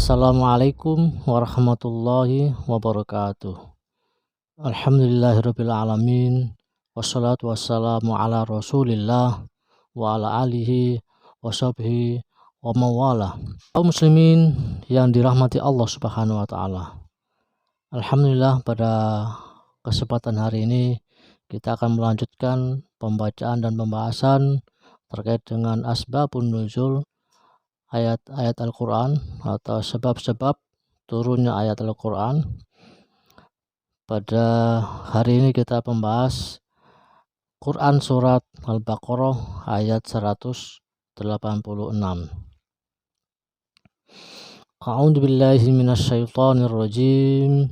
Assalamualaikum warahmatullahi wabarakatuh. Alhamdulillahirabbil alamin. Wassalatu wassalamu ala Rasulillah wa ala alihi washabbihi wa mawalah. Kaum muslimin yang dirahmati Allah Subhanahu wa taala. Alhamdulillah, pada kesempatan hari ini kita akan melanjutkan pembacaan dan pembahasan terkait dengan asbabun nuzul ayat-ayat Al-Quran atau sebab-sebab turunnya ayat Al-Quran. Pada hari ini kita membahas Quran surat Al-Baqarah ayat 186. A'udzu billahi minasyaitonir rajim.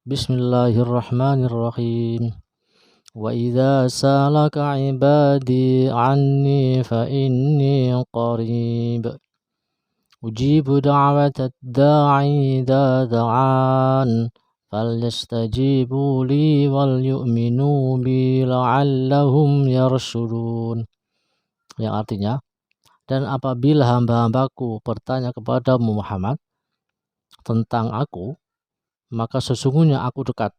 Bismillahirrahmanirrahim. Wa idza salaka 'ibadi 'anni fa inni qarib. Ujibu da'watad da'i idza da'an falyastajibu li wal yu'minu bi la'allahum yarshudun. Yang artinya, dan apabila hamba-hambaku bertanya kepadamu Muhammad tentang aku, maka sesungguhnya aku dekat.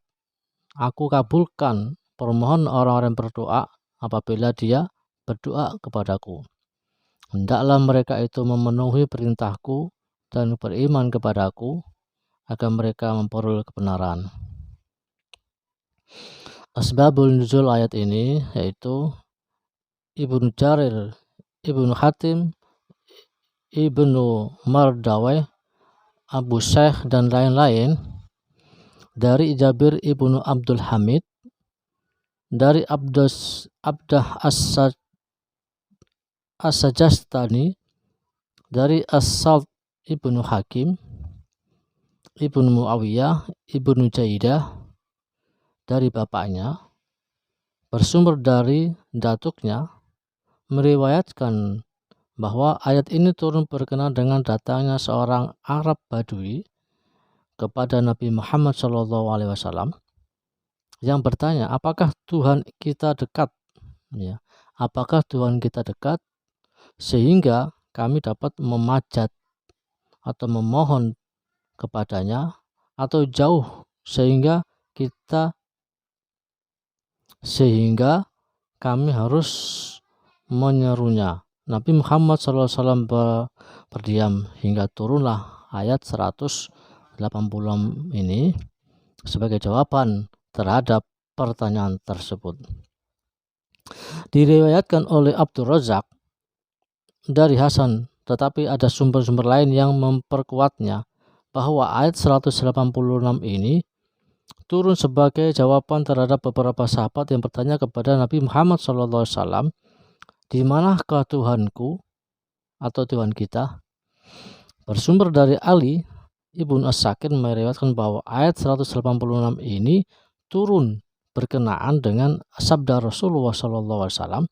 Aku kabulkan permohonan orang-orang yang berdoa apabila dia berdoa kepadaku. Hendaklah mereka itu memenuhi perintahku dan beriman kepadaku agar mereka memperoleh kebenaran. Asbabul nuzul ayat ini yaitu Ibnu Jarir, Ibnu Hatim, Ibnu Mardawai, Abu Syekh dan lain-lain, dari Jabir Ibnu Abdul Hamid, dari Abdah As-Sajastani, dari As-Salt Ibnu Hakim, Ibnu Muawiyah, Ibnu Jaidah, dari bapaknya, bersumber dari datuknya, meriwayatkan bahwa ayat ini turun berkenaan dengan datangnya seorang Arab Badui kepada Nabi Muhammad SAW yang bertanya, apakah Tuhan kita dekat? Ya, apakah Tuhan kita dekat sehingga kami dapat memajat atau memohon kepadanya, atau jauh sehingga kami harus menyerunya. Nabi Muhammad SAW berdiam hingga turunlah ayat 186 ini sebagai jawaban terhadap pertanyaan tersebut. Diriwayatkan oleh Abdul Razak dari Hasan, tetapi ada sumber-sumber lain yang memperkuatnya bahwa ayat 186 ini turun sebagai jawaban terhadap beberapa sahabat yang bertanya kepada Nabi Muhammad SAW, di manakah Tuhanku atau Tuhan kita? Bersumber dari Ali Ibnu As-Sakir meriwayatkan bahwa ayat 186 ini turun berkenaan dengan sabda Rasulullah SAW,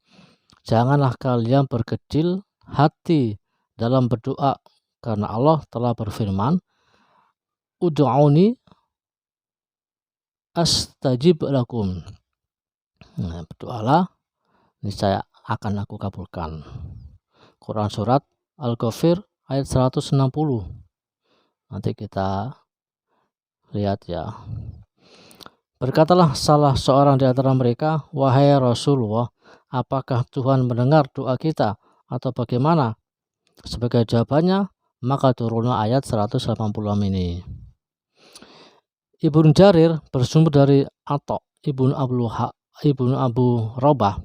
janganlah kalian berkecil hati dalam berdoa, karena Allah telah berfirman, ud'uni astajib lakum. Berdoalah, niscaya akan aku kabulkan. Quran surat Al-Ghafir ayat 160. Nanti kita lihat ya. Berkatalah salah seorang di antara mereka, wahai Rasulullah, apakah Tuhan mendengar doa kita atau bagaimana? Sebagai jawabannya, maka turunlah ayat 186 ini. Ibnu Jarir bersumber dari Atha Ibnu Abu Rabah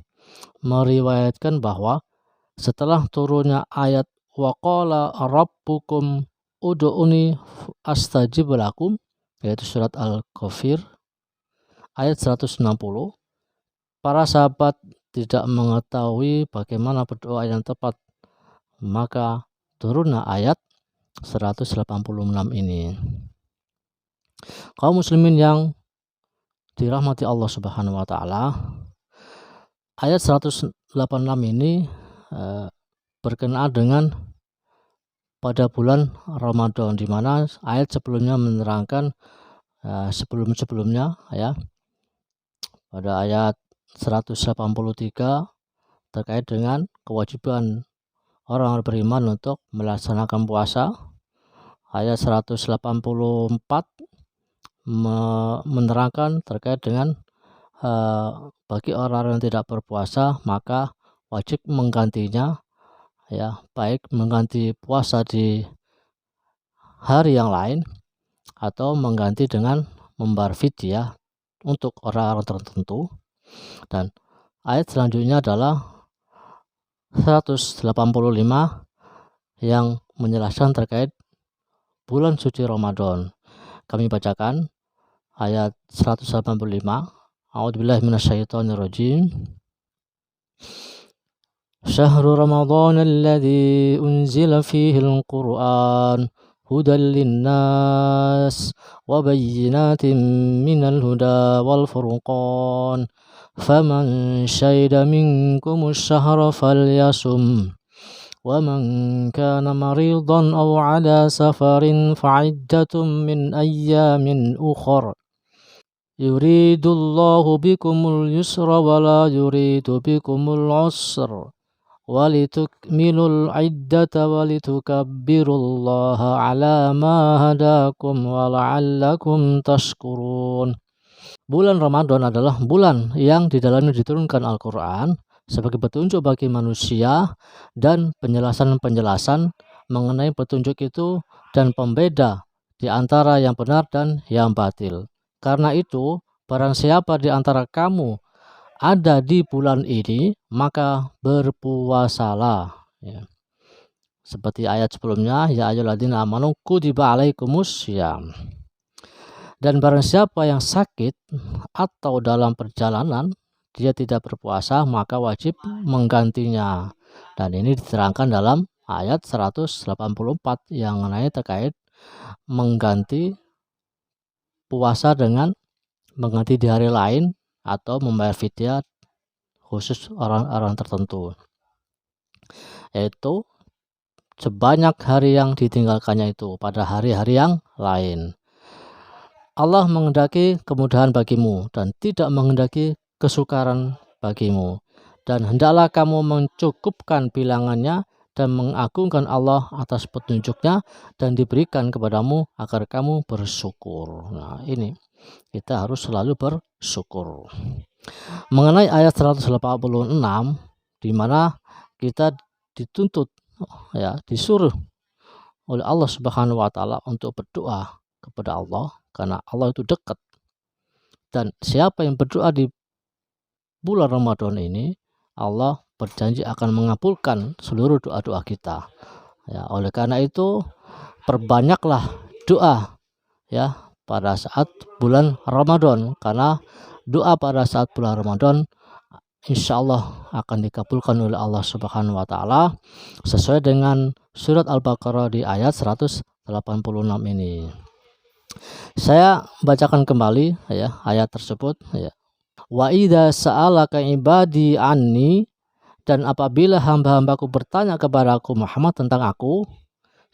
meriwayatkan bahwa setelah turunnya ayat waqala rabbukum ud'uni astajib lakum, yaitu surat Al-Ghafir ayat 160, para sahabat tidak mengetahui bagaimana berdoa yang tepat, maka turunlah ayat 186 ini. Kaum muslimin yang dirahmati Allah Subhanahu wa taala, ayat 186 ini berkenaan dengan pada bulan Ramadan, di mana ayat sebelumnya menerangkan sebelum-sebelumnya ya. Pada ayat 183 terkait dengan kewajiban orang beriman untuk melaksanakan puasa ayat 184 menerangkan terkait dengan bagi orang yang tidak berpuasa maka wajib menggantinya, ya, baik mengganti puasa di hari yang lain atau mengganti dengan membayar fidyah untuk orang-orang tertentu. Dan ayat selanjutnya adalah 185 yang menjelaskan terkait bulan suci Ramadan. Kami bacakan ayat 185. A'udzubillahi minasyaitonirrajim. Syahrul Ramadan alladzi unzila fihi al-Qur'an hudan linnas wa bayyinatin minal huda wal furqan faman syahida minkumus syahra falyasum wa man kana maridan aw ala safarin fa'iddatun min ayyamin ukhra yuridullahu bikumul yusra wa la yuridu bikumul usra walitukmilul iddata walitukabbirullaha ala ma hadakum wa la'allakum tashkurun. Bulan Ramadan adalah bulan yang di dalamnya diturunkan Al-Quran sebagai petunjuk bagi manusia dan penjelasan-penjelasan mengenai petunjuk itu dan pembeda di antara yang benar dan yang batil. Karena itu, barang siapa di antara kamu ada di bulan ini, maka berpuasalah. Ya. Seperti ayat sebelumnya, ya ayyuhalladzina amanu kutiba alaikumussyam. Dan barang siapa yang sakit atau dalam perjalanan dia tidak berpuasa, maka wajib menggantinya. Dan ini diterangkan dalam ayat 184 yang mengenai terkait mengganti puasa dengan mengganti di hari lain atau membayar fidyah khusus orang-orang tertentu, yaitu sebanyak hari yang ditinggalkannya itu pada hari-hari yang lain. Allah menghendaki kemudahan bagimu dan tidak menghendaki kesukaran bagimu, dan hendaklah kamu mencukupkan bilangannya dan mengagungkan Allah atas petunjuknya dan diberikan kepadamu agar kamu bersyukur. Nah, ini kita harus selalu bersyukur. Mengenai ayat 186 di mana kita dituntut, ya, disuruh oleh Allah Subhanahu wa taala untuk berdoa kepada Allah karena Allah itu dekat. Dan siapa yang berdoa di bulan Ramadan ini, Allah berjanji akan mengabulkan seluruh doa-doa kita. Ya, oleh karena itu perbanyaklah doa, ya, pada saat bulan Ramadan, karena doa pada saat bulan Ramadan insya Allah akan dikabulkan oleh Allah Subhanahu wa taala sesuai dengan surat Al-Baqarah di ayat 186 ini. Saya bacakan kembali, ya, ayat tersebut, ya. Wa idza sa'alaka ibadi anni, dan apabila hamba-hambaku bertanya kepadaku Muhammad tentang aku,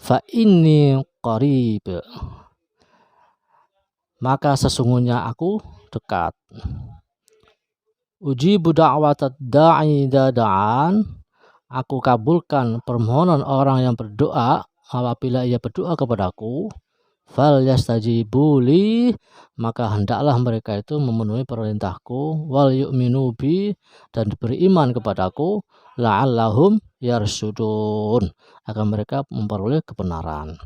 fa inni qarib, maka sesungguhnya aku dekat. Ujibu da'watad da'i idza da'an, aku kabulkan permohonan orang yang berdoa apabila ia berdoa kepadaku. Fal yastajibu li, maka hendaklah mereka itu memenuhi perintahku. Wal yu'minu bi, dan beriman kepadaku. La'allahum yarsudun, agar mereka memperoleh kebenaran.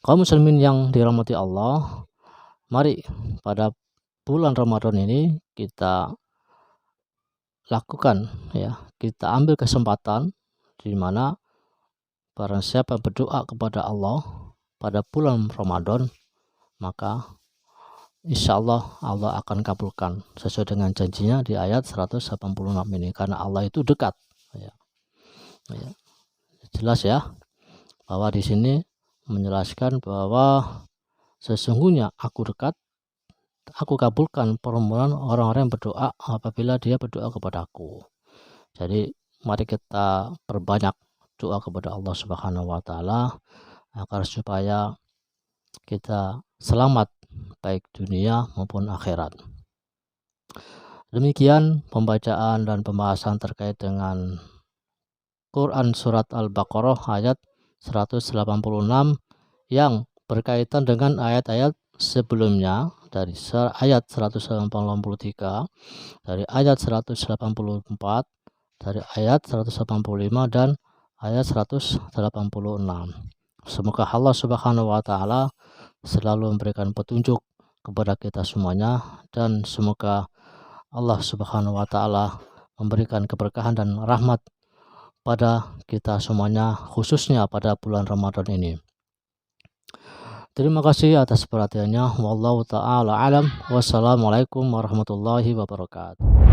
Kaum muslimin yang dirahmati Allah, mari pada bulan Ramadan ini kita lakukan, ya, kita ambil kesempatan di mana barang siapa berdoa kepada Allah pada bulan Ramadan, maka insya Allah Allah akan kabulkan sesuai dengan janjinya di ayat 186 ini, karena Allah itu dekat. Ya. Jelas ya bahwa di sini menjelaskan bahwa sesungguhnya aku dekat, aku kabulkan permohonan orang-orang yang berdoa apabila dia berdoa kepadaku. Jadi mari kita perbanyak doa kepada Allah Subhanahu wa taala agar supaya kita selamat baik dunia maupun akhirat. Demikian pembacaan dan pembahasan terkait dengan Quran surat Al-Baqarah ayat 186 yang berkaitan dengan ayat-ayat sebelumnya dari ayat 183, dari ayat 184, dari ayat 185 dan ayat 186. Semoga Allah Subhanahu wa taala selalu memberikan petunjuk kepada kita semuanya, dan semoga Allah Subhanahu wa taala memberikan keberkahan dan rahmat pada kita semuanya, khususnya pada bulan Ramadan ini. Terima kasih atas perhatiannya. Wallahu ta'ala alam. Wassalamualaikum warahmatullahi wabarakatuh.